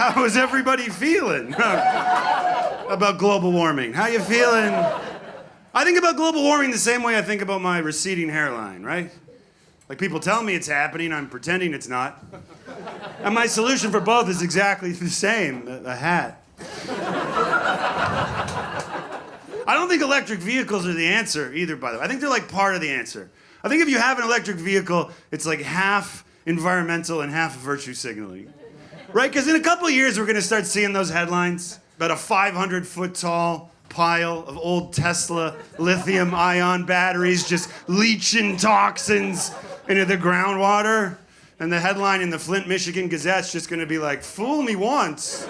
How is everybody feeling about global warming? How you feeling? I think about global warming the same way I think about my receding hairline, right? Like people tell me it's happening, I'm pretending it's not. And my solution for both is exactly the same, a hat. I don't think electric vehicles are the answer either, by the way. I think they're like part of the answer. I think if you have an electric vehicle, it's like half environmental and half virtue signaling. Right? Because in a couple of years, we're going to start seeing those headlines about a 500-foot tall pile of old Tesla lithium-ion batteries just leaching toxins into the groundwater. And the headline in the Flint, Michigan Gazette's just going to be like, fool me once.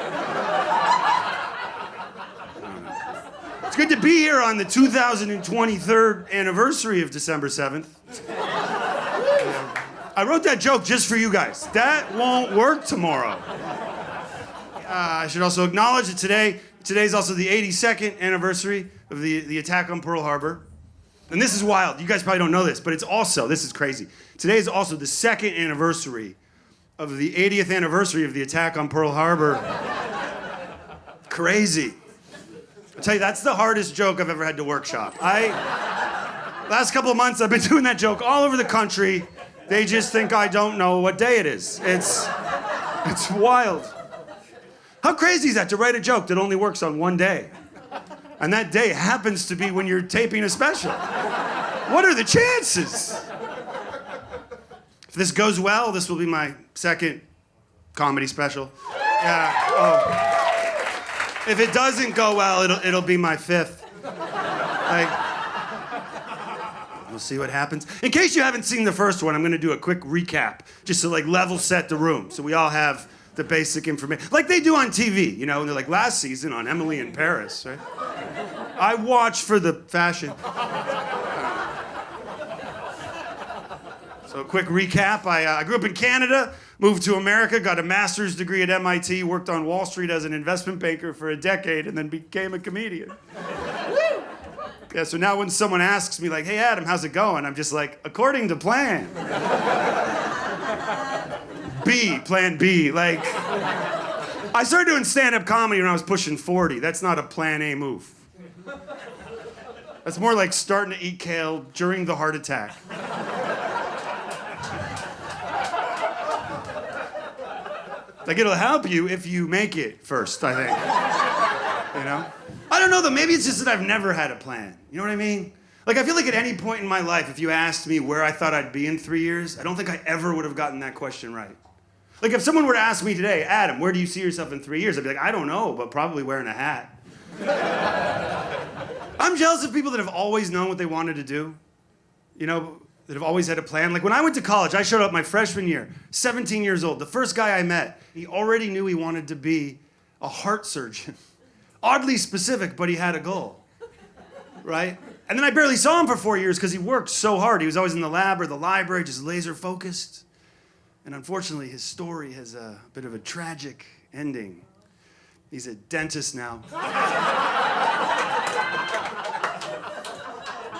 It's good to be here on the 2023rd anniversary of December 7th. I wrote that joke just for you guys. That won't work tomorrow. I should also acknowledge that today's also the 82nd anniversary of the attack on Pearl Harbor. And this is wild. You guys probably don't know this, but it's also, this is crazy. Today is also the second anniversary of the 80th anniversary of the attack on Pearl Harbor. Crazy. I'll tell you, that's the hardest joke I've ever had to workshop. Last couple of months, I've been doing that joke all over the country. They just think I don't know what day it is. It's wild. How crazy is that to write a joke that only works on one day? And that day happens to be when you're taping a special. What are the chances? If this goes well, this will be my second comedy special. Yeah. Oh. If it doesn't go well, it'll be my fifth. We'll see what happens. In case you haven't seen the first one, I'm going to do a quick recap just to level set the room so we all have the basic information. Like they do on TV, and they're like, last season on Emily in Paris, right? I watch for the fashion. So a quick recap. I grew up in Canada, moved to America, got a master's degree at MIT, worked on Wall Street as an investment banker for a decade, and then became a comedian. Yeah, so now when someone asks me hey, Adam, how's it going? I'm just like, according to plan. Plan B. I started doing stand-up comedy when I was pushing 40. That's not a plan A move. That's more like starting to eat kale during the heart attack. It'll help you if you make it first, I think. I don't know, though. Maybe it's just that I've never had a plan. You know what I mean? I feel like at any point in my life, if you asked me where I thought I'd be in 3 years, I don't think I ever would have gotten that question right. If someone were to ask me today, Adam, where do you see yourself in 3 years? I'd be like, I don't know, but probably wearing a hat. I'm jealous of people that have always known what they wanted to do. That have always had a plan. When I went to college, I showed up my freshman year, 17 years old. The first guy I met, he already knew he wanted to be a heart surgeon. Oddly specific, but he had a goal, right? And then I barely saw him for 4 years because he worked so hard. He was always in the lab or the library, just laser focused. And unfortunately, his story has a bit of a tragic ending. He's a dentist now.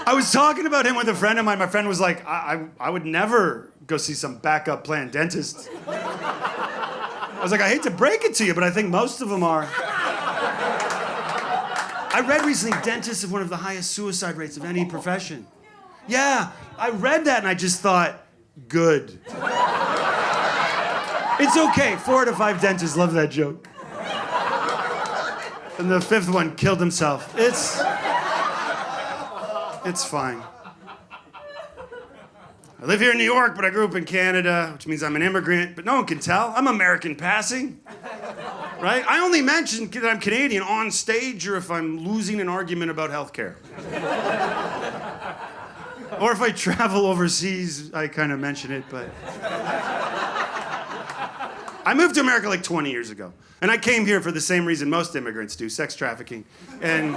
I was talking about him with a friend of mine. My friend was like, I would never go see some backup plan dentist. I was like, I hate to break it to you, but I think most of them are. I read recently dentists have one of the highest suicide rates of any profession. Yeah, I read that and I just thought, good. It's okay, 4 out of 5 dentists love that joke. And the 5th one killed himself. It's fine. I live here in New York, but I grew up in Canada, which means I'm an immigrant, but no one can tell. I'm American passing, right? I only mention that I'm Canadian on stage or if I'm losing an argument about healthcare. Or if I travel overseas, I kind of mention it, but... I moved to America 20 years ago, and I came here for the same reason most immigrants do, sex trafficking. And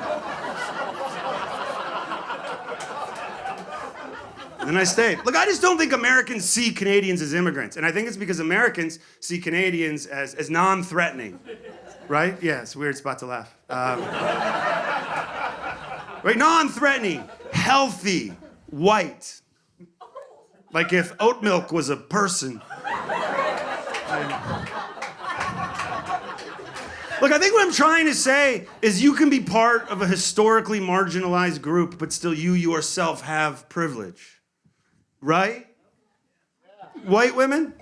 then I stayed. Look, I just don't think Americans see Canadians as immigrants, and I think it's because Americans see Canadians as non-threatening, right? Yeah, it's a weird spot to laugh. Right, non-threatening, healthy, white. Like if oat milk was a person. Look, I think what I'm trying to say is you can be part of a historically marginalized group, but still you yourself have privilege. Right? White women?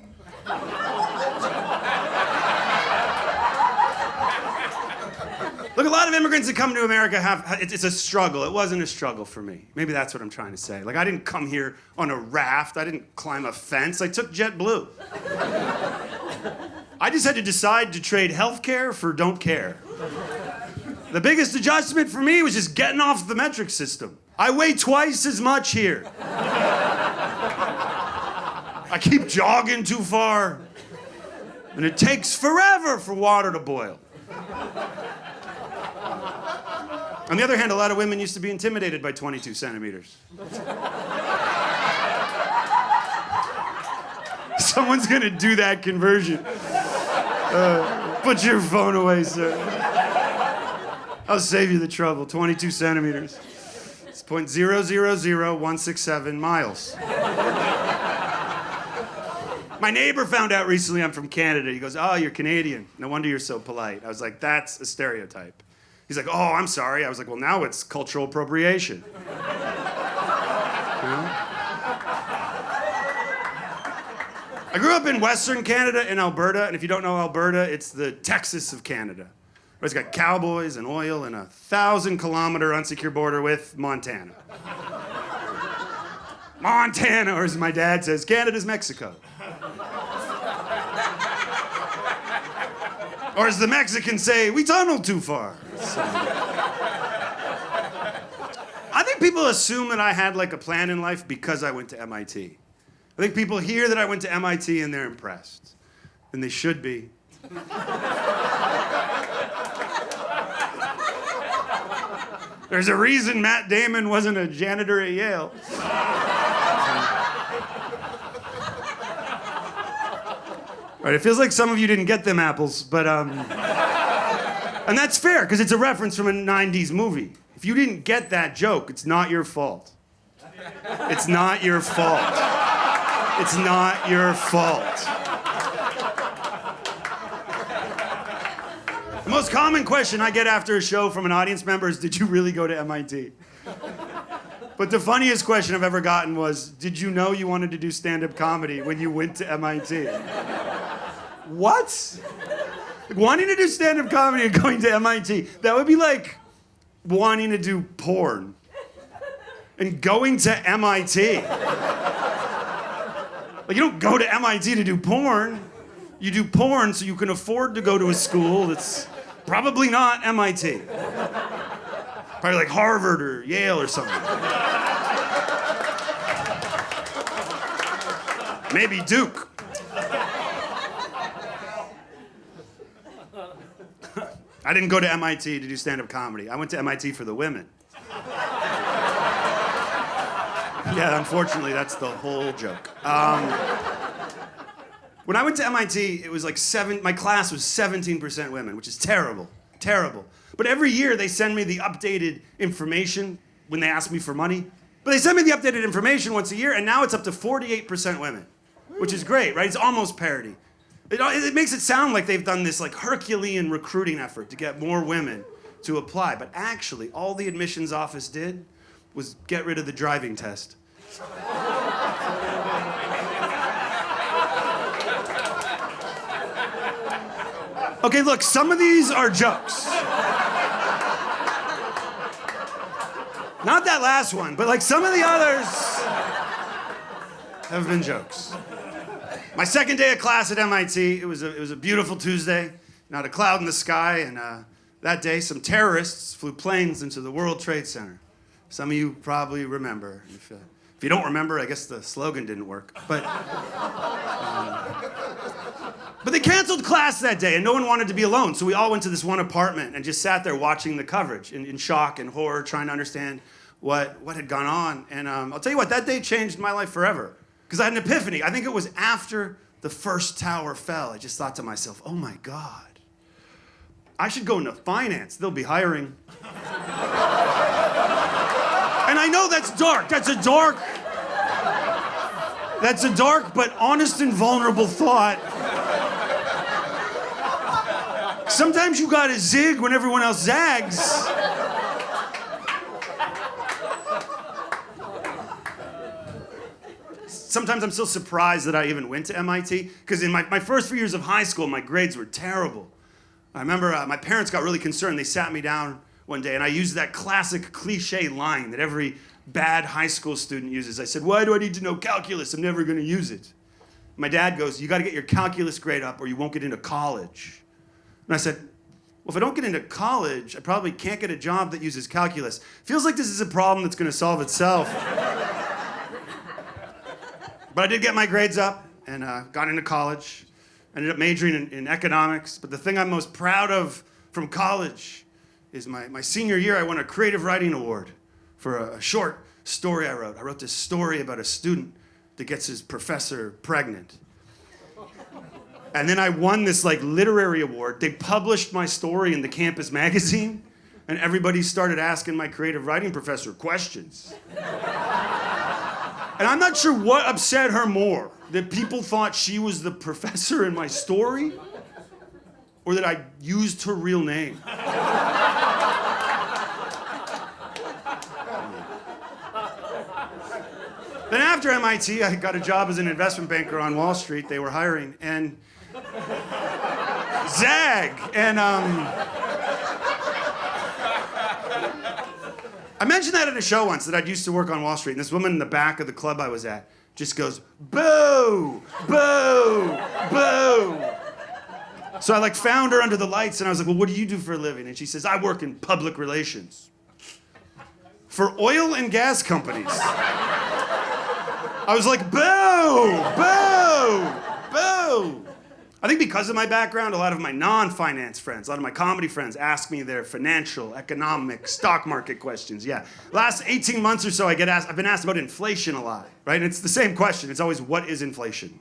Look, a lot of immigrants that come to America it's a struggle. It wasn't a struggle for me. Maybe that's what I'm trying to say. Like, I didn't come here on a raft. I didn't climb a fence. I took JetBlue. I just had to decide to trade healthcare for don't care. The biggest adjustment for me was just getting off the metric system. I weigh twice as much here. I keep jogging too far. And it takes forever for water to boil. On the other hand, a lot of women used to be intimidated by 22 centimeters. Someone's gonna do that conversion. Put your phone away, sir. I'll save you the trouble. 22 centimeters. It's 0.000167 miles. My neighbor found out recently I'm from Canada. He goes, "Oh, you're Canadian. No wonder you're so polite." I was like, "That's a stereotype." He's like, "Oh, I'm sorry." I was like, "Well, now it's cultural appropriation." You know? I grew up in Western Canada in Alberta, and if you don't know Alberta, it's the Texas of Canada. It's got cowboys and oil and a 1,000-kilometer unsecure border with Montana. Montana, or as my dad says, Canada's Mexico. Or as the Mexicans say, we tunneled too far. So. I think people assume that I had like a plan in life because I went to MIT. I think people hear that I went to MIT and they're impressed. And they should be. There's a reason Matt Damon wasn't a janitor at Yale. Right, it feels like some of you didn't get them apples, but and that's fair, because it's a reference from a 90s movie. If you didn't get that joke, it's not your fault. It's not your fault. It's not your fault. The most common question I get after a show from an audience member is, "Did you really go to MIT?" But the funniest question I've ever gotten was, "Did you know you wanted to do stand-up comedy when you went to MIT?" What? Like, wanting to do stand-up comedy and going to MIT, that would be like wanting to do porn and going to MIT. Like, you don't go to MIT to do porn. You do porn so you can afford to go to a school that's probably not MIT. Probably like Harvard or Yale or something. Maybe Duke. I didn't go to MIT to do stand-up comedy. I went to MIT for the women. Yeah, unfortunately, that's the whole joke. When I went to MIT, it was like my class was 17% women, which is terrible, terrible. But every year they send me the updated information when they ask me for money. But they send me the updated information once a year, and now it's up to 48% women, which is great, right? It's almost parity. It makes it sound like they've done this like Herculean recruiting effort to get more women to apply. But actually, all the admissions office did was get rid of the driving test. Okay, look, some of these are jokes. Not that last one, but like some of the others have been jokes. My second day of class at MIT, it was a beautiful Tuesday, not a cloud in the sky, and that day some terrorists flew planes into the World Trade Center. Some of you probably remember. If you don't remember, I guess the slogan didn't work. But they canceled class that day, and no one wanted to be alone, so we all went to this one apartment and just sat there watching the coverage in shock and horror, trying to understand what had gone on. And I'll tell you what, that day changed my life forever. Because I had an epiphany. I think it was after the first tower fell. I just thought to myself, oh my God, I should go into finance. They'll be hiring. And I know that's dark. That's a dark but honest and vulnerable thought. Sometimes you gotta zig when everyone else zags. Sometimes I'm still surprised that I even went to MIT, because in my first few years of high school, my grades were terrible. I remember my parents got really concerned. They sat me down one day, and I used that classic cliche line that every bad high school student uses. I said, why do I need to know calculus? I'm never gonna use it. My dad goes, you gotta get your calculus grade up or you won't get into college. And I said, well, if I don't get into college, I probably can't get a job that uses calculus. Feels like this is a problem that's gonna solve itself. But I did get my grades up and got into college. Ended up majoring in economics. But the thing I'm most proud of from college is my senior year, I won a creative writing award for a short story I wrote. I wrote this story about a student that gets his professor pregnant. And then I won this literary award. They published my story in the campus magazine, and everybody started asking my creative writing professor questions. And I'm not sure what upset her more, that people thought she was the professor in my story, or that I used her real name. Then after MIT, I got a job as an investment banker on Wall Street. They were hiring, and zag, and I mentioned that at a show once, that I'd used to work on Wall Street, and this woman in the back of the club I was at just goes, boo, boo, boo. So I found her under the lights, and I was like, well, what do you do for a living? And she says, I work in public relations for oil and gas companies. I was like, boo, boo, boo. I think because of my background, a lot of my non-finance friends, a lot of my comedy friends ask me their financial, economic, stock market questions. Yeah. Last 18 months or so, I've been asked about inflation a lot, right? And it's the same question. It's always, what is inflation?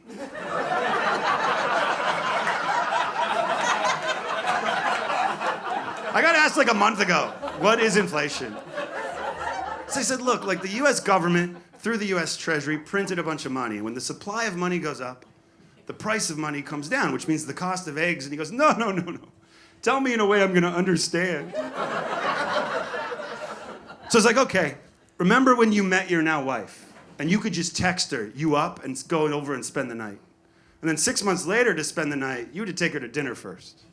I got asked a month ago, what is inflation? So I said, look, the US government, through the US Treasury, printed a bunch of money. When the supply of money goes up, the price of money comes down, which means the cost of eggs. And he goes, no. Tell me in a way I'm gonna understand. So I was like, okay, remember when you met your now wife, and you could just text her, you up, and go over and spend the night. And then 6 months later to spend the night, you had to take her to dinner first.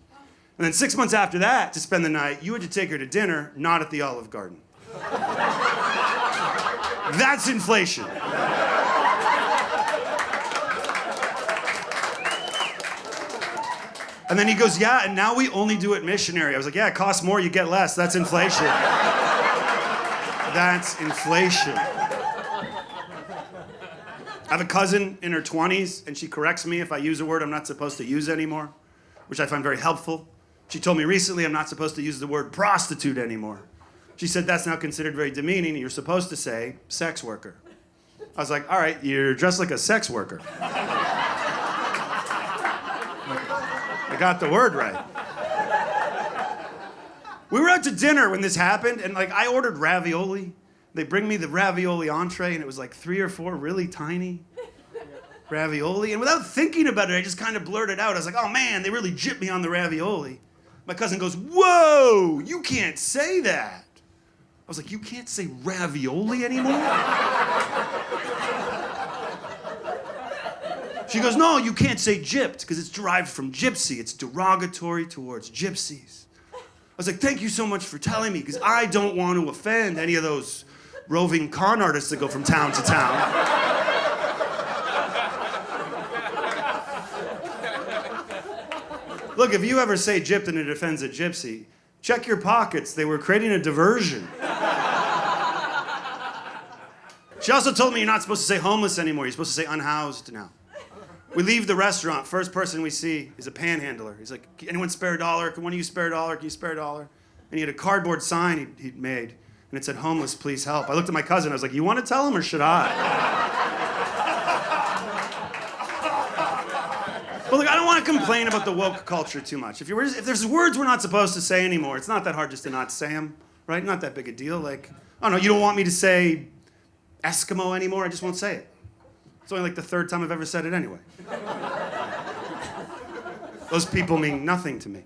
And then 6 months after that, to spend the night, you had to take her to dinner, not at the Olive Garden. That's inflation. And then he goes, yeah, and now we only do it missionary. I was like, yeah, it costs more, you get less. That's inflation. That's inflation. I have a cousin in her 20s, and she corrects me if I use a word I'm not supposed to use anymore, which I find very helpful. She told me recently I'm not supposed to use the word prostitute anymore. She said that's now considered very demeaning. You're supposed to say sex worker. I was like, all right, you're dressed like a sex worker. I got the word right. We were out to dinner when this happened, and I ordered ravioli. They bring me the ravioli entree, and it was 3 or 4 really tiny ravioli. And without thinking about it, I just kind of blurted out. I was like, oh man, they really gypped me on the ravioli. My cousin goes, whoa, you can't say that. I was like, you can't say ravioli anymore? She goes, no, you can't say gypped, because it's derived from gypsy. It's derogatory towards gypsies. I was like, thank you so much for telling me, because I don't want to offend any of those roving con artists that go from town to town. Look, if you ever say gypped and it offends a gypsy, check your pockets. They were creating a diversion. She also told me you're not supposed to say homeless anymore. You're supposed to say unhoused now. We leave the restaurant. First person we see is a panhandler. He's like, anyone spare a dollar? Can one of you spare a dollar? Can you spare a dollar? And he had a cardboard sign he'd made, and it said, homeless, please help. I looked at my cousin. I was like, you want to tell him or should I? But look, I don't want to complain about the woke culture too much. If there's words we're not supposed to say anymore, it's not that hard just to not say them, right? Not that big a deal. I don't know, you don't want me to say Eskimo anymore? I just won't say it. It's only the 3rd time I've ever said it anyway. Those people mean nothing to me.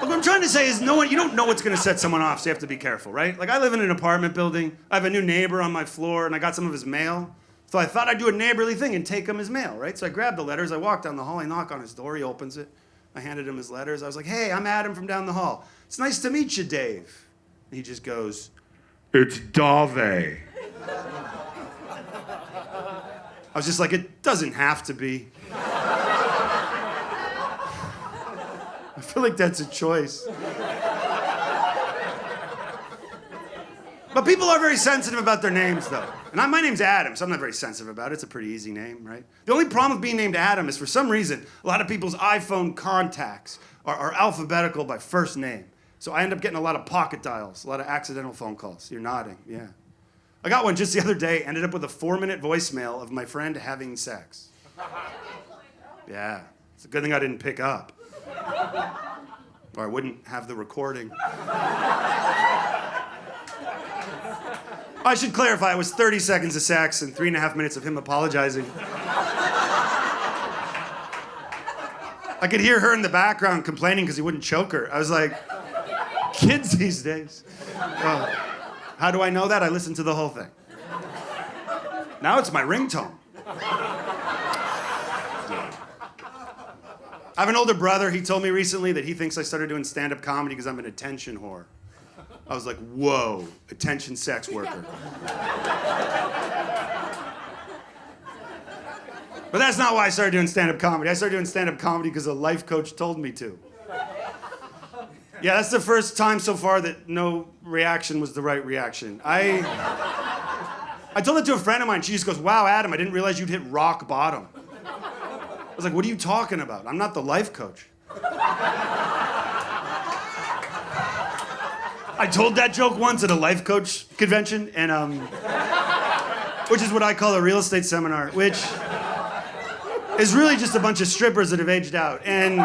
What I'm trying to say is you don't know what's going to set someone off, so you have to be careful, right? Like, I live in an apartment building. I have a new neighbor on my floor, and I got some of his mail. So I thought I'd do a neighborly thing and take him his mail, right? So I grabbed the letters. I walk down the hall. I knock on his door. He opens it. I handed him his letters. I was like, hey, I'm Adam from down the hall. It's nice to meet you, Dave. And he just goes, it's Dave. I was just like, it doesn't have to be. I feel like that's a choice. But people are very sensitive about their names, though. And my name's Adam, so I'm not very sensitive about it. It's a pretty easy name, right? The only problem with being named Adam is, for some reason, a lot of people's iPhone contacts are alphabetical by first name. So I end up getting a lot of pocket dials, a lot of accidental phone calls. You're nodding, yeah. I got one just the other day, ended up with a 4-minute voicemail of my friend having sex. Yeah, it's a good thing I didn't pick up. Or I wouldn't have the recording. I should clarify, it was 30 seconds of sex and 3.5 minutes of him apologizing. I could hear her in the background complaining because he wouldn't choke her. I was like, kids these days. Well, how do I know that? I listened to the whole thing. Now it's my ringtone. I have an older brother. He told me recently that he thinks I started doing stand-up comedy because I'm an attention whore. I was like, whoa, attention sex worker. But that's not why I started doing stand-up comedy. I started doing stand-up comedy because a life coach told me to. Yeah, that's the first time so far that no reaction was the right reaction. I told it to a friend of mine. She just goes, wow, Adam, I didn't realize you'd hit rock bottom. I was like, what are you talking about? I'm not the life coach. I told that joke once at a life coach convention, and which is what I call a real estate seminar, which is really just a bunch of strippers that have aged out. And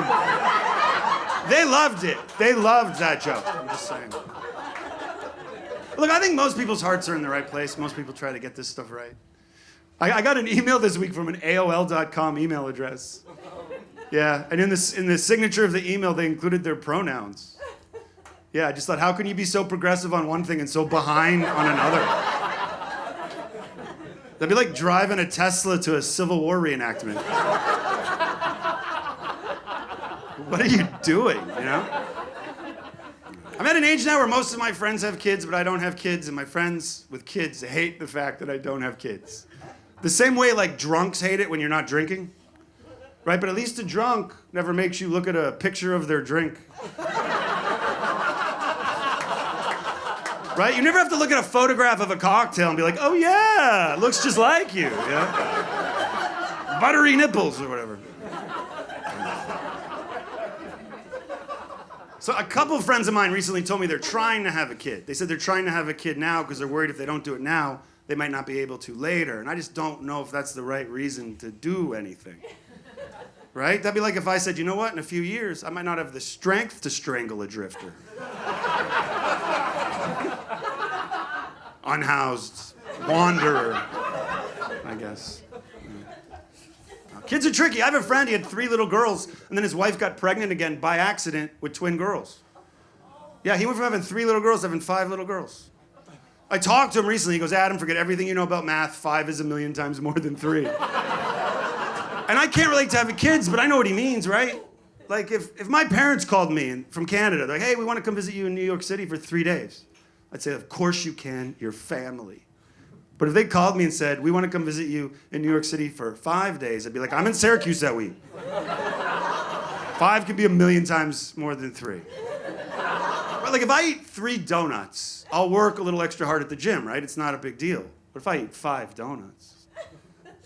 they loved it. They loved that joke. I'm just saying. Look, I think most people's hearts are in the right place. Most people try to get this stuff right. I got an email this week from an AOL.com email address. Yeah, and in the signature of the email, they included their pronouns. Yeah, I just thought, how can you be so progressive on one thing and so behind on another? That'd be like driving a Tesla to a Civil War reenactment. What are you doing, you know? I'm at an age now where most of my friends have kids, but I don't have kids, and my friends with kids hate the fact that I don't have kids. The same way, like, drunks hate it when you're not drinking, right? But at least a drunk never makes you look at a picture of their drink. Right? You never have to look at a photograph of a cocktail and be like, oh yeah, it looks just like you, yeah? Buttery nipples or whatever. So a couple of friends of mine recently told me they're trying to have a kid. They said they're trying to have a kid now because they're worried if they don't do it now, they might not be able to later. And I just don't know if that's the right reason to do anything. Right? That'd be like if I said, you know what, in a few years, I might not have the strength to strangle a drifter. Unhoused wanderer, I guess. Kids are tricky. I have a friend, he had 3 little girls, and then his wife got pregnant again by accident with twin girls. Yeah, he went from having 3 little girls to having 5 little girls. I talked to him recently. He goes, Adam, forget everything you know about math. 5 is 1,000,000 times more than 3. And I can't relate to having kids, but I know what he means, right? Like, if my parents called me from Canada, they're like, hey, we want to come visit you in New York City for 3 days. I'd say, of course you can, you're family. But if they called me and said, we want to come visit you in New York City for 5 days, I'd be like, I'm in Syracuse that week. 5 could be 1,000,000 times more than 3. But like, if I eat 3 donuts, I'll work a little extra hard at the gym, right? It's not a big deal. But if I eat 5 donuts,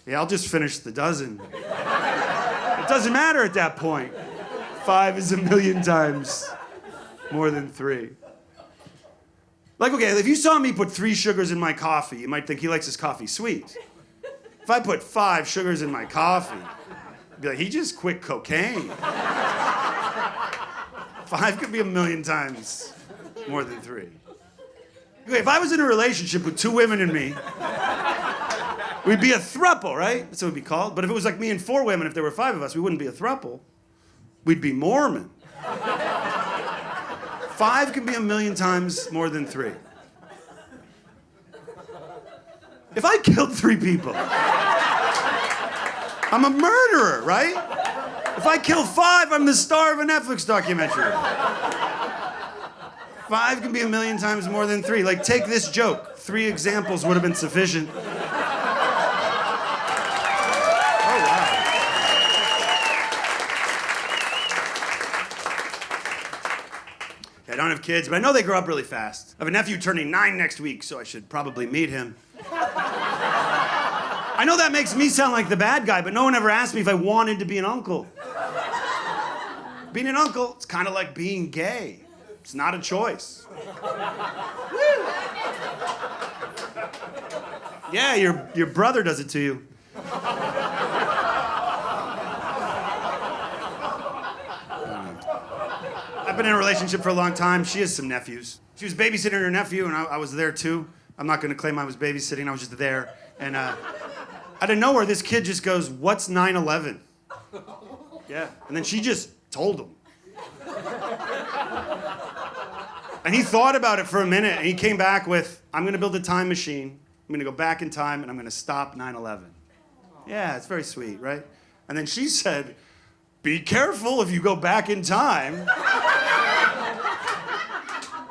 yeah, I'll just finish the dozen. It doesn't matter at that point. 5 is 1,000,000 times more than 3. Like, okay, if you saw me put 3 sugars in my coffee, you might think he likes his coffee sweet. If I put 5 sugars in my coffee, you'd be like, he just quit cocaine. 5 could be 1,000,000 times more than 3. Okay, if I was in a relationship with 2 women and me, We'd be a throuple, right? That's what it would be called. But if it was like me and 4 women, if there were 5 of us, we wouldn't be a throuple. We'd be Mormon. 5 can be 1,000,000 times more than 3. If I killed 3 people, I'm a murderer, right? If I kill 5, I'm the star of a Netflix documentary. 5 can be 1,000,000 times more than 3. Like, take this joke. 3 examples would have been sufficient. Oh, wow. I don't have kids, but I know they grow up really fast. I have a nephew turning 9 next week, so I should probably meet him. I know that makes me sound like the bad guy, but no one ever asked me if I wanted to be an uncle. Being an uncle, it's kind of like being gay. It's not a choice. Yeah, your brother does it to you. I've been in a relationship for a long time. She has some nephews. She was babysitting her nephew, and I was there too. I'm not going to claim I was babysitting. I was just there. And out of nowhere, this kid just goes, "What's 9/11?" Yeah. And then she just told him. And he thought about it for a minute, and he came back with, "I'm going to build a time machine. I'm going to go back in time, and I'm going to stop 9/11. Yeah, it's very sweet, right? And then she said, "Be careful if you go back in time.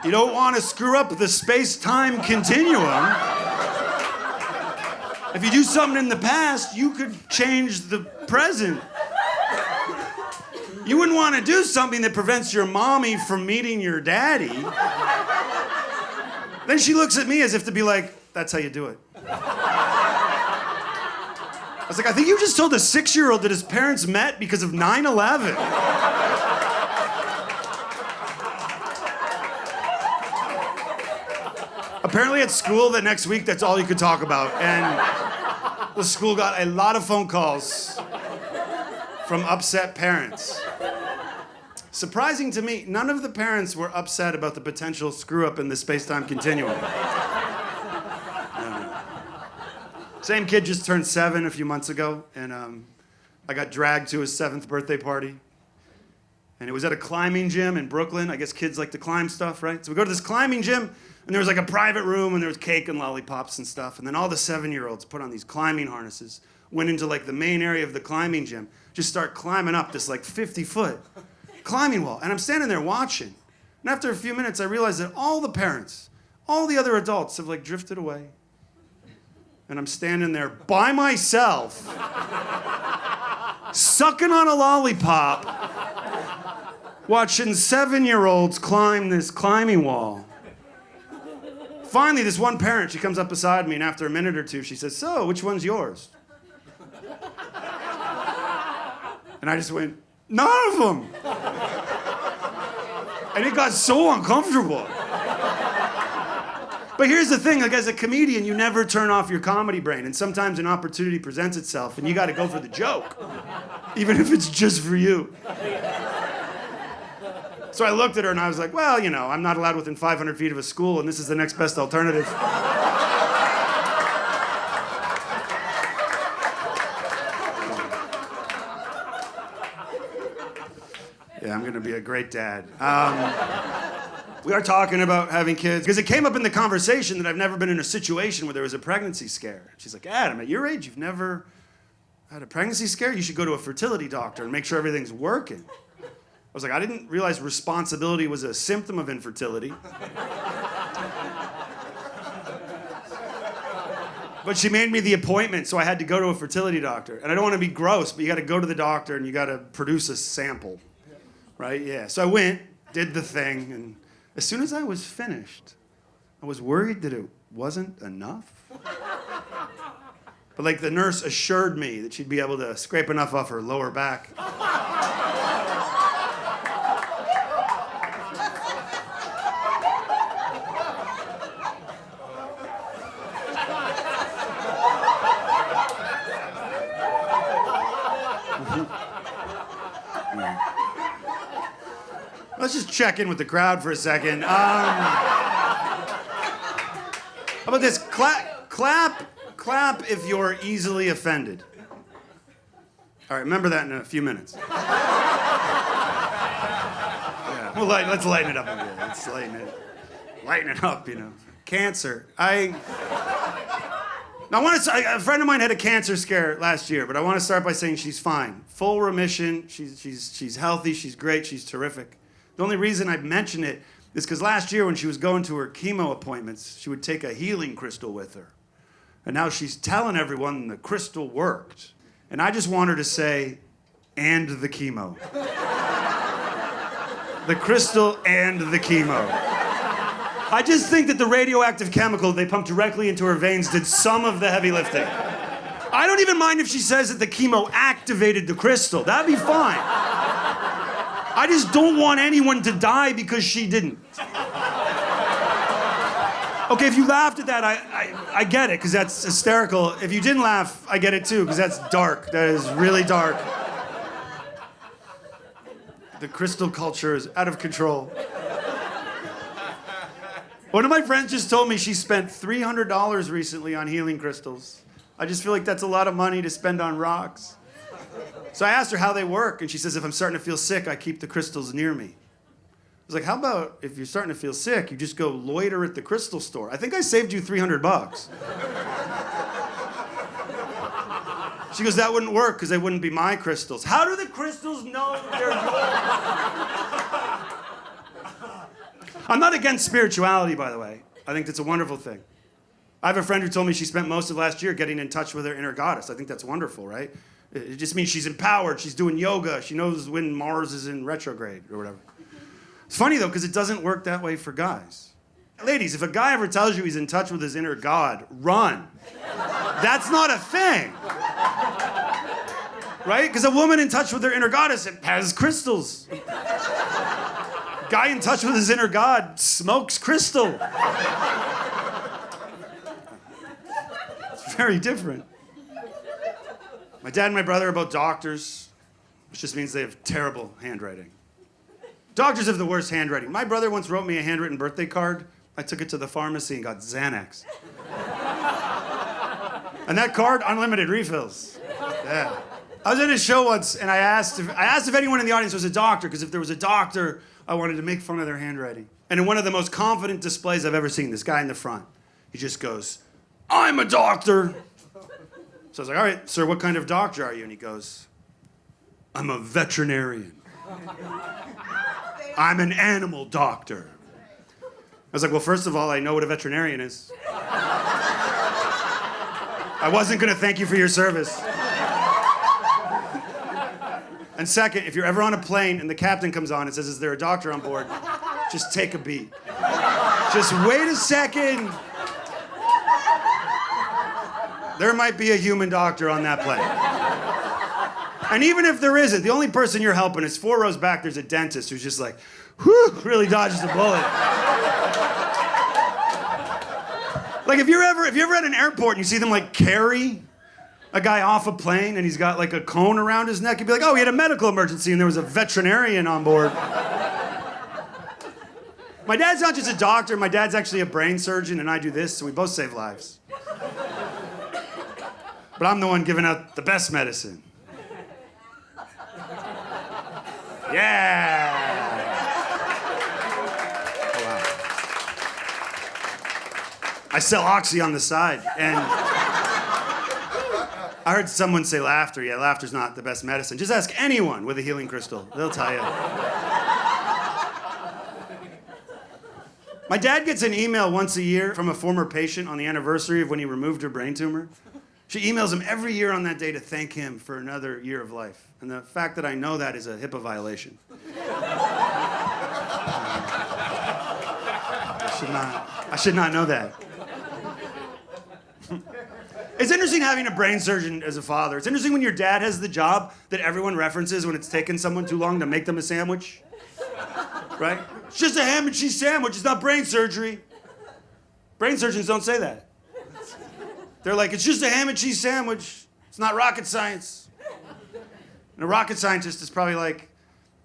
You don't want to screw up the space-time continuum. If you do something in the past, you could change the present. You wouldn't want to do something that prevents your mommy from meeting your daddy." Then she looks at me as if to be like, "That's how you do it." I was like, "I think you just told a 6-year-old that his parents met because of 9/11. Apparently at school that next week, that's all you could talk about. And the school got a lot of phone calls from upset parents. Surprising to me, none of the parents were upset about the potential screw-up in the space-time continuum. No. Same kid just turned 7 a few months ago, and I got dragged to his 7th birthday party. And it was at a climbing gym in Brooklyn. I guess kids like to climb stuff, right? So we go to this climbing gym, and there was like a private room, and there was cake and lollipops and stuff. And then all the 7-year-olds put on these climbing harnesses, went into like the main area of the climbing gym, just start climbing up this like 50-foot climbing wall. And I'm standing there watching. And after a few minutes, I realized that all the parents, all the other adults have like drifted away. And I'm standing there by myself, sucking on a lollipop, watching 7-year-olds climb this climbing wall. Finally, this one parent, she comes up beside me, and after a minute or two, she says, "So, which one's yours?" And I just went, "None of them." And it got so uncomfortable. But here's the thing, like as a comedian, you never turn off your comedy brain, and sometimes an opportunity presents itself, and you got to go for the joke, even if it's just for you. So I looked at her and I was like, "Well, you know, I'm not allowed within 500 feet of a school, and this is the next best alternative." Yeah, I'm gonna be a great dad. We are talking about having kids, because it came up in the conversation that I've never been in a situation where there was a pregnancy scare. She's like, "Adam, at your age, you've never had a pregnancy scare? You should go to a fertility doctor and make sure everything's working." I was like, I didn't realize responsibility was a symptom of infertility. But she made me the appointment, so I had to go to a fertility doctor. And I don't want to be gross, but you got to go to the doctor and you got to produce a sample, right? Yeah. So I went, did the thing, and as soon as I was finished, I was worried that it wasn't enough. But like the nurse assured me that she'd be able to scrape enough off her lower back. Let's just check in with the crowd for a second. How about this? Clap Clap if you're easily offended. All right, remember that in a few minutes. Yeah, well, let's lighten it up a bit. Let's lighten it up, you know. Cancer. A friend of mine had a cancer scare last year, but I want to start by saying she's fine. Full remission. She's healthy. She's great. She's terrific. The only reason I mention it is because last year when she was going to her chemo appointments, she would take a healing crystal with her. And now she's telling everyone the crystal worked. And I just want her to say, and the chemo. The crystal and the chemo. I just think that the radioactive chemical they pumped directly into her veins did some of the heavy lifting. I don't even mind if she says that the chemo activated the crystal. That'd be fine. I just don't want anyone to die because she didn't. Okay, if you laughed at that, I get it, because that's hysterical. If you didn't laugh, I get it too, because that's dark. That is really dark. The crystal culture is out of control. One of my friends just told me she spent $300 recently on healing crystals. I just feel like that's a lot of money to spend on rocks. So I asked her how they work, and she says, if I'm starting to feel sick, I keep the crystals near me. I was like, how about if you're starting to feel sick, you just go loiter at the crystal store? I think I saved you $300. She goes, that wouldn't work because they wouldn't be my crystals. How do the crystals know they're yours? I'm not against spirituality, by the way. I think that's a wonderful thing. I have a friend who told me she spent most of last year getting in touch with her inner goddess. I think that's wonderful, right? It just means she's empowered, she's doing yoga, she knows when Mars is in retrograde or whatever. It's funny, though, because it doesn't work that way for guys. Ladies, if a guy ever tells you he's in touch with his inner god, run. That's not a thing. Right? Because a woman in touch with her inner goddess has crystals. Guy in touch with his inner god smokes crystal. It's very different. My dad and my brother are both doctors, which just means they have terrible handwriting. Doctors have the worst handwriting. My brother once wrote me a handwritten birthday card. I took it to the pharmacy and got Xanax. And that card, unlimited refills. Yeah. I was at a show once, and I asked if anyone in the audience was a doctor, because if there was a doctor, I wanted to make fun of their handwriting. And in one of the most confident displays I've ever seen, this guy in the front, he just goes, I'm a doctor. So I was like, all right, sir, what kind of doctor are you? And he goes, I'm a veterinarian. I'm an animal doctor. I was like, well, first of all, I know what a veterinarian is. I wasn't going to thank you for your service. And second, if you're ever on a plane and the captain comes on and says, is there a doctor on board? Just take a beat. Just wait a second. There might be a human doctor on that plane. And even if there isn't, the only person you're helping is 4 rows back, there's a dentist who's just like, whew, really dodges the bullet. Like, if you're ever at an airport and you see them, like, carry a guy off a plane and he's got, like, a cone around his neck, you'd be like, oh, he had a medical emergency and there was a veterinarian on board. My dad's not just a doctor, my dad's actually a brain surgeon, and I do this, so we both save lives. But I'm the one giving out the best medicine. Yeah! Oh, wow. I sell Oxy on the side, and I heard someone say laughter. Yeah, laughter's not the best medicine. Just ask anyone with a healing crystal. They'll tell you. My dad gets an email once a year from a former patient on the anniversary of when he removed her brain tumor. She emails him every year on that day to thank him for another year of life. And the fact that I know that is a HIPAA violation. I should not know that. It's interesting having a brain surgeon as a father. It's interesting when your dad has the job that everyone references when it's taken someone too long to make them a sandwich. Right? It's just a ham and cheese sandwich. It's not brain surgery. Brain surgeons don't say that. They're like, it's just a ham and cheese sandwich. It's not rocket science. And a rocket scientist is probably like,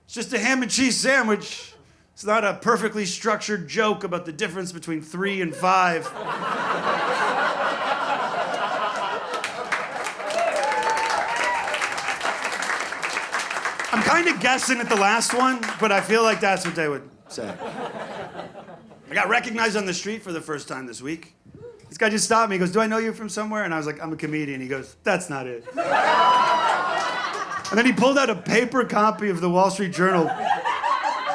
it's just a ham and cheese sandwich. It's not a perfectly structured joke about the difference between 3 and 5. kind of guessing at the last one, but I feel like that's what they would say. I got recognized on the street for the first time this week. This guy just stopped me. He goes, "Do I know you from somewhere?" And I was like, "I'm a comedian." He goes, "That's not it." And then he pulled out a paper copy of the Wall Street Journal,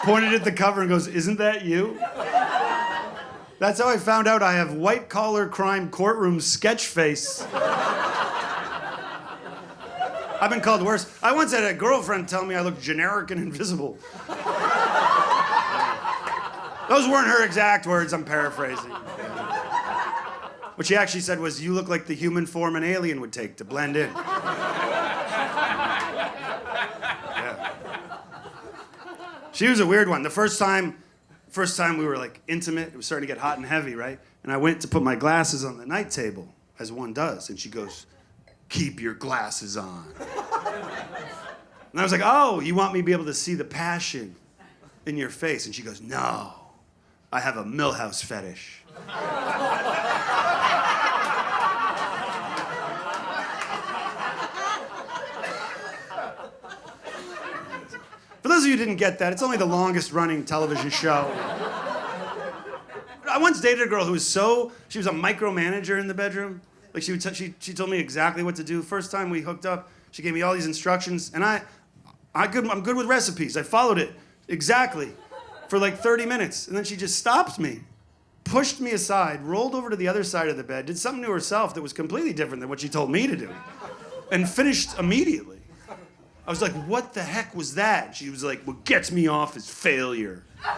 pointed at the cover and goes, "Isn't that you?" That's how I found out I have white-collar crime courtroom sketch face. I've been called worse. I once had a girlfriend tell me I look generic and invisible. Those weren't her exact words, I'm paraphrasing. What she actually said was, "You look like the human form an alien would take to blend in." Yeah. She was a weird one. The first time we were like intimate, it was starting to get hot and heavy, right? And I went to put my glasses on the night table, as one does, and she goes, "Keep your glasses on." And I was like, "Oh, you want me to be able to see the passion in your face?" And she goes, "No, I have a Millhouse fetish." For those of you who didn't get that, it's only the longest running television show. I once dated a girl who was she was a micromanager in the bedroom. Like she told me exactly what to do. First time we hooked up, she gave me all these instructions, and I'm good with recipes. I followed it exactly for like 30 minutes, and then she just stopped me, pushed me aside, rolled over to the other side of the bed, did something to herself that was completely different than what she told me to do, and finished immediately. I was like, "What the heck was that?" She was like, "What gets me off is failure." I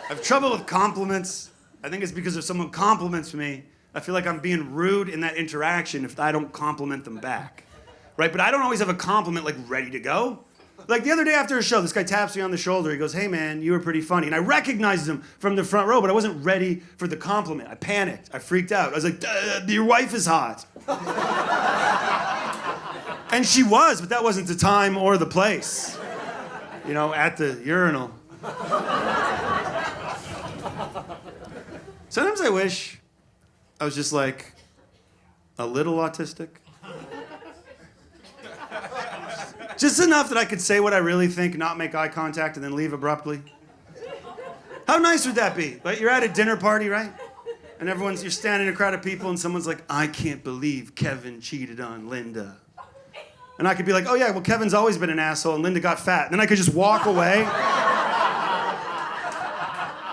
have trouble with compliments. I think it's because if someone compliments me, I feel like I'm being rude in that interaction if I don't compliment them back, right? But I don't always have a compliment like ready to go. Like the other day after a show, this guy taps me on the shoulder. He goes, "Hey man, you were pretty funny." And I recognized him from the front row, but I wasn't ready for the compliment. I panicked. I freaked out. I was like, "Your wife is hot." And she was, but that wasn't the time or the place. You know, at the urinal. Sometimes I wish I was just like a little autistic. Just enough that I could say what I really think, not make eye contact, and then leave abruptly. How nice would that be? Like you're at a dinner party, right? And you're standing in a crowd of people, and someone's like, "I can't believe Kevin cheated on Linda." And I could be like, "Oh yeah, well Kevin's always been an asshole, and Linda got fat." And then I could just walk away.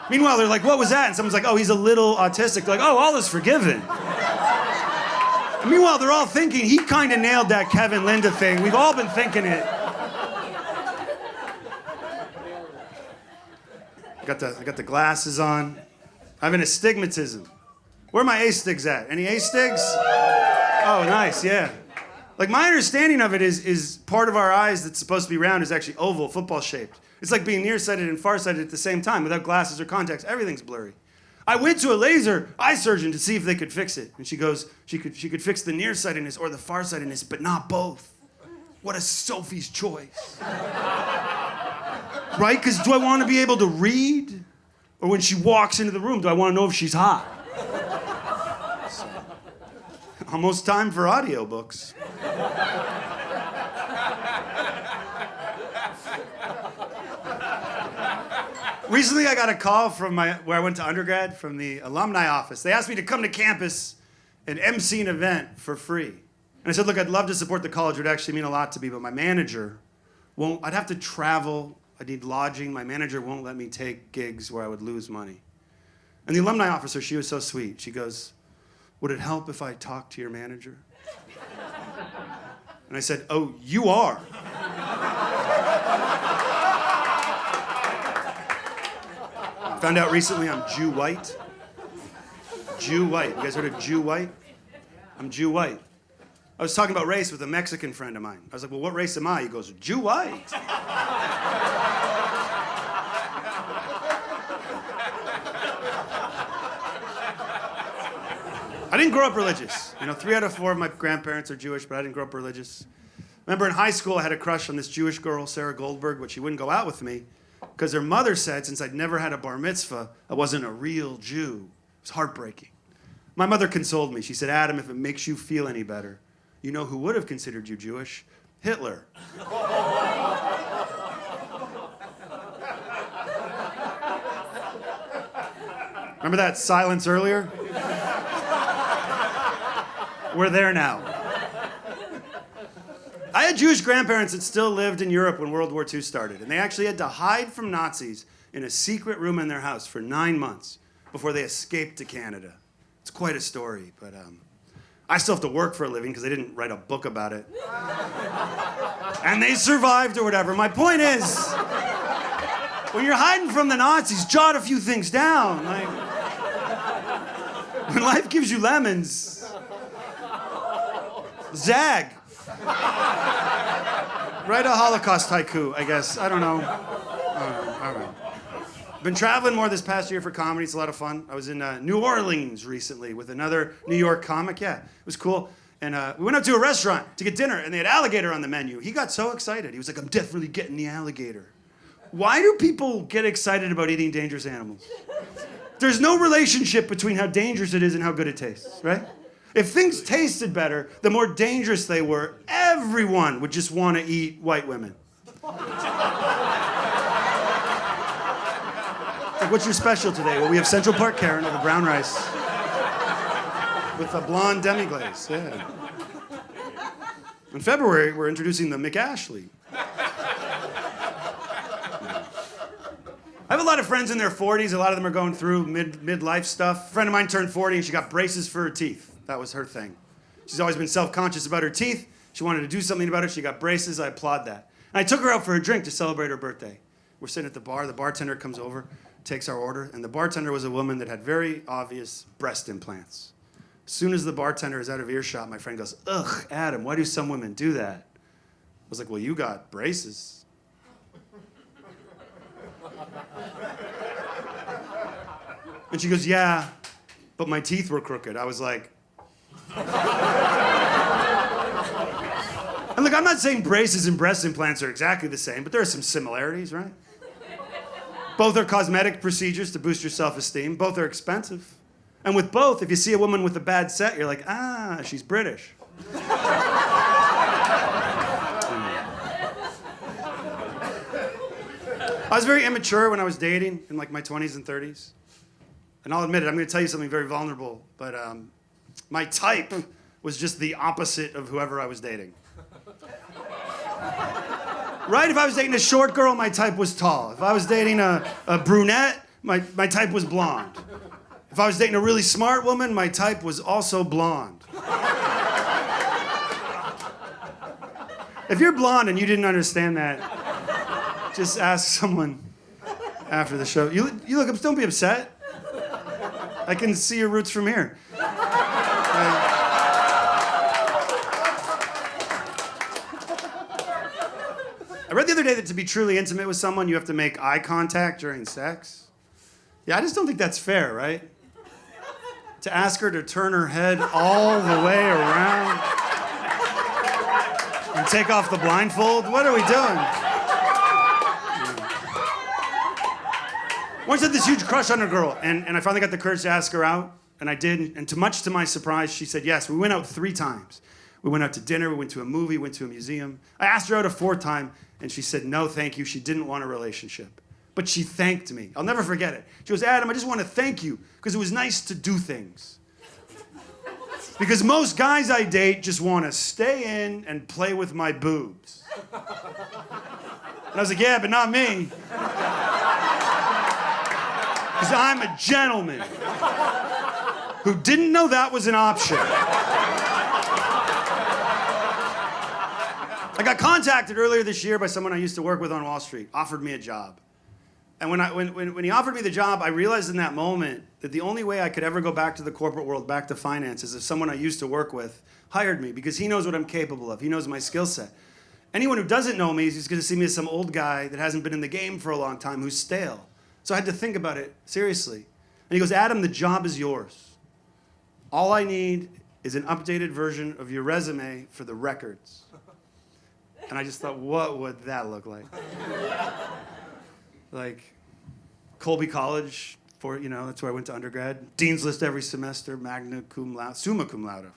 Meanwhile, they're like, "What was that?" And someone's like, "Oh, he's a little autistic." They're like, "Oh, all is forgiven." And meanwhile, they're all thinking, he kind of nailed that Kevin Linda thing. We've all been thinking it. I got the glasses on. I have an astigmatism. Where are my A-stigs at? Any A-stigs? Oh, nice, yeah. Like my understanding of it is part of our eyes that's supposed to be round is actually oval, football shaped. It's like being nearsighted and farsighted at the same time. Without glasses or contacts, everything's blurry. I went to a laser eye surgeon to see if they could fix it. And she goes, she could fix the nearsightedness or the farsightedness, but not both. What a Sophie's choice. Right? Because do I want to be able to read? Or when she walks into the room, do I want to know if she's hot? So, almost time for audiobooks. Recently, I got a call from where I went to undergrad from the alumni office. They asked me to come to campus and MC an event for free. And I said, "Look, I'd love to support the college. It would actually mean a lot to me, but my manager won't. I'd have to travel. I'd need lodging. My manager won't let me take gigs where I would lose money." And the alumni officer, she was so sweet. She goes, "Would it help if I talked to your manager?" And I said, "Oh, you are." Found out recently I'm Jew white. Jew white. You guys heard of Jew white? I'm Jew white. I was talking about race with a Mexican friend of mine. I was like, "Well, what race am I?" He goes, "Jew white." I didn't grow up religious. 3 out of 4 of my grandparents are Jewish, but I didn't grow up religious. Remember in high school, I had a crush on this Jewish girl, Sarah Goldberg, but she wouldn't go out with me because her mother said since I'd never had a bar mitzvah, I wasn't a real Jew. It was heartbreaking. My mother consoled me. She said, Adam, if it makes you feel any better, you know who would have considered you Jewish? Hitler. Remember that silence earlier? We're there now. I had Jewish grandparents that still lived in Europe when World War II started, and they actually had to hide from Nazis in a secret room in their house for 9 months before they escaped to Canada. It's quite a story, but I still have to work for a living because they didn't write a book about it. And they survived or whatever. My point is, when you're hiding from the Nazis, jot a few things down. Like, when life gives you lemons, zag. Write a Holocaust haiku, I guess. I don't know. All right. Been traveling more this past year for comedy. It's a lot of fun. I was in New Orleans recently with another New York comic. Yeah, it was cool. And we went out to a restaurant to get dinner, and they had alligator on the menu. He got so excited. He was like, I'm definitely getting the alligator. Why do people get excited about eating dangerous animals? There's no relationship between how dangerous it is and how good it tastes, right? If things tasted better, the more dangerous they were, everyone would just want to eat white women. Like, what's your special today? Well, we have Central Park Karen over brown rice with a blonde demi-glaze. Yeah. In February, we're introducing the McAshley. I have a lot of friends in their 40s. A lot of them are going through midlife stuff. A friend of mine turned 40 and she got braces for her teeth. That was her thing. She's always been self-conscious about her teeth. She wanted to do something about it. She got braces. I applaud that. And I took her out for a drink to celebrate her birthday. We're sitting at the bar. The bartender comes over, takes our order, and the bartender was a woman that had very obvious breast implants. As soon as the bartender is out of earshot, my friend goes, ugh, Adam, why do some women do that? I was like, well, you got braces. And she goes, yeah, but my teeth were crooked. I was like... And look, I'm not saying braces and breast implants are exactly the same, but there are some similarities, right? Both are cosmetic procedures to boost your self-esteem. Both are expensive. And with both, if you see a woman with a bad set, you're like, ah, she's British. I was very immature when I was dating in like my 20s and 30s. And I'll admit it, I'm going to tell you something very vulnerable, but my type was just the opposite of whoever I was dating. Right? If I was dating a short girl, my type was tall. If I was dating a brunette, my type was blonde. If I was dating a really smart woman, my type was also blonde. If you're blonde and you didn't understand that, just ask someone after the show. You look up, don't be upset. I can see your roots from here. I read the other day that to be truly intimate with someone, you have to make eye contact during sex. Yeah, I just don't think that's fair, right? To ask her to turn her head all the way around and take off the blindfold. What are we doing? Once I had this huge crush on a girl, and I finally got the courage to ask her out, and I did, and much to my surprise, she said yes. We went out 3 times. We went out to dinner, we went to a movie, went to a museum. I asked her out a 4th time, and she said no, thank you. She didn't want a relationship. But she thanked me. I'll never forget it. She goes, Adam, I just want to thank you, because it was nice to do things. Because most guys I date just want to stay in and play with my boobs. And I was like, yeah, but not me. Because I'm a gentleman who didn't know that was an option. I got contacted earlier this year by someone I used to work with on Wall Street, offered me a job. And when he offered me the job, I realized in that moment that the only way I could ever go back to the corporate world, back to finance, is if someone I used to work with hired me, because he knows what I'm capable of. He knows my skill set. Anyone who doesn't know me is just going to see me as some old guy that hasn't been in the game for a long time, who's stale. So I had to think about it seriously. And he goes, Adam, the job is yours. All I need is an updated version of your resume for the records. And I just thought, what would that look like? Like, Colby College, That's where I went to undergrad. Dean's List every semester, magna cum laude, summa cum laude.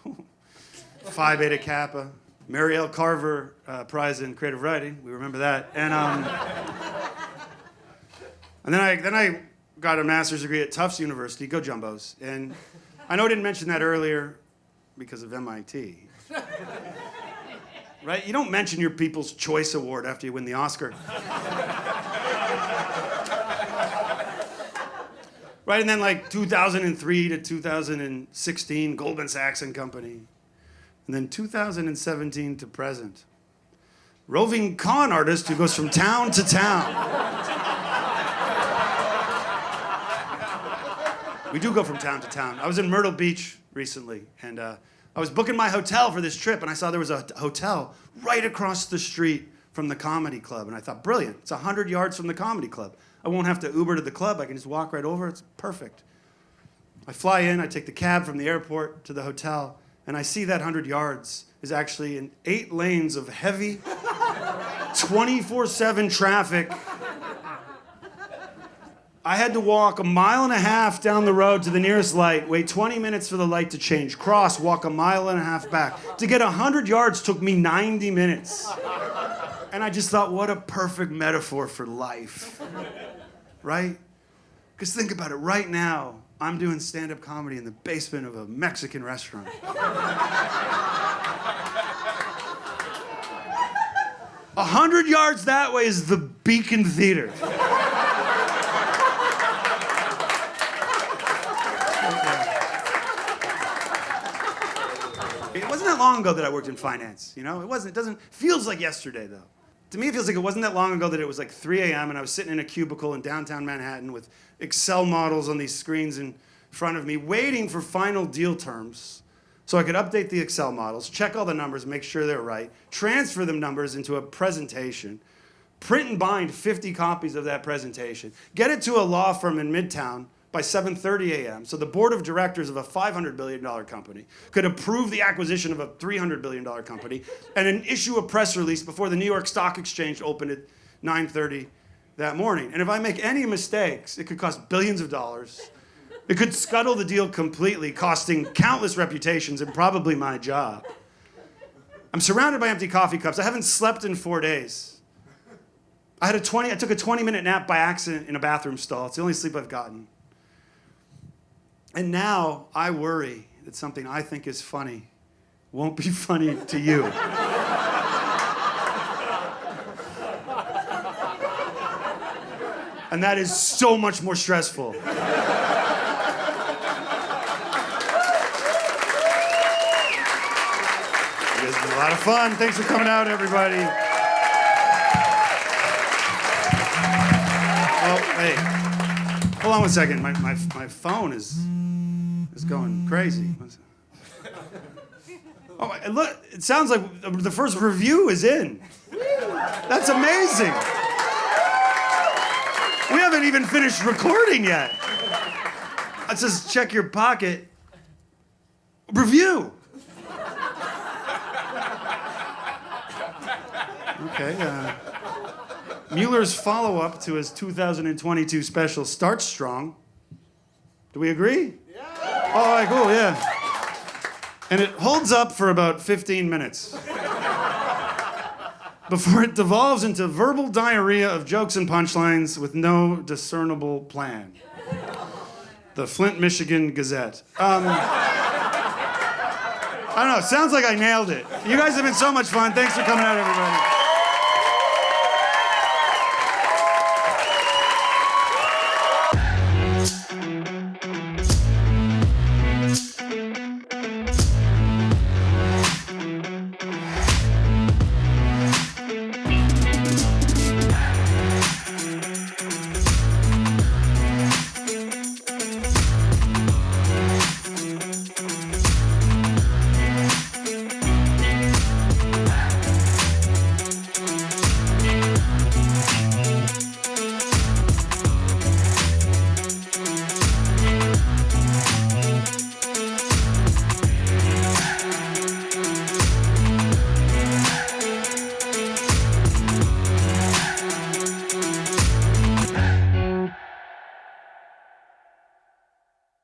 Phi Beta Kappa. Mary L. Carver Prize in Creative Writing. We remember that. And then I got a master's degree at Tufts University. Go Jumbos. And I know I didn't mention that earlier because of MIT. Right? You don't mention your People's Choice Award after you win the Oscar. Right, and then like 2003 to 2016, Goldman Sachs and Company. And then 2017 to present. Roving con artist who goes from town to town. We do go from town to town. I was in Myrtle Beach recently, and I was booking my hotel for this trip, and I saw there was a hotel right across the street from the comedy club. And I thought, brilliant, it's 100 yards from the comedy club. I won't have to Uber to the club, I can just walk right over, it's perfect. I fly in, I take the cab from the airport to the hotel, and I see that 100 yards is actually in 8 lanes of heavy, 24/7 traffic. I had to walk 1.5 miles down the road to the nearest light, wait 20 minutes for the light to change, cross, walk 1.5 miles back. To get 100 yards took me 90 minutes. And I just thought, what a perfect metaphor for life, right? Because think about it, right now, I'm doing stand-up comedy in the basement of a Mexican restaurant. 100 yards that way is the Beacon Theater. It wasn't that long ago that I worked in finance, It feels like yesterday, though. To me, it feels like it wasn't that long ago that it was like 3 a.m. and I was sitting in a cubicle in downtown Manhattan with Excel models on these screens in front of me, waiting for final deal terms so I could update the Excel models, check all the numbers, make sure they're right, transfer them numbers into a presentation, print and bind 50 copies of that presentation, get it to a law firm in Midtown by 7:30 a.m. so the board of directors of a $500 billion company could approve the acquisition of a $300 billion company and then issue a press release before the New York Stock Exchange opened at 9:30 that morning. And if I make any mistakes, it could cost billions of dollars. It could scuttle the deal completely, costing countless reputations and probably my job. I'm surrounded by empty coffee cups. I haven't slept in 4 days. I took a 20-minute nap by accident in a bathroom stall. It's the only sleep I've gotten. And now I worry that something I think is funny won't be funny to you. And that is so much more stressful. You guys have been a lot of fun. Thanks for coming out, everybody. Oh, hey. Hold on one second. My phone is going crazy. Oh, look, it sounds like the first review is in. That's amazing. We haven't even finished recording yet. It says, check your pocket. Review. Okay. Muller's follow-up to his 2022 special starts strong. Do we agree? Yeah. All right, cool, yeah. And it holds up for about 15 minutes. Before it devolves into verbal diarrhea of jokes and punchlines with no discernible plan. The Flint, Michigan Gazette. I don't know, sounds like I nailed it. You guys have been so much fun. Thanks for coming out, everybody.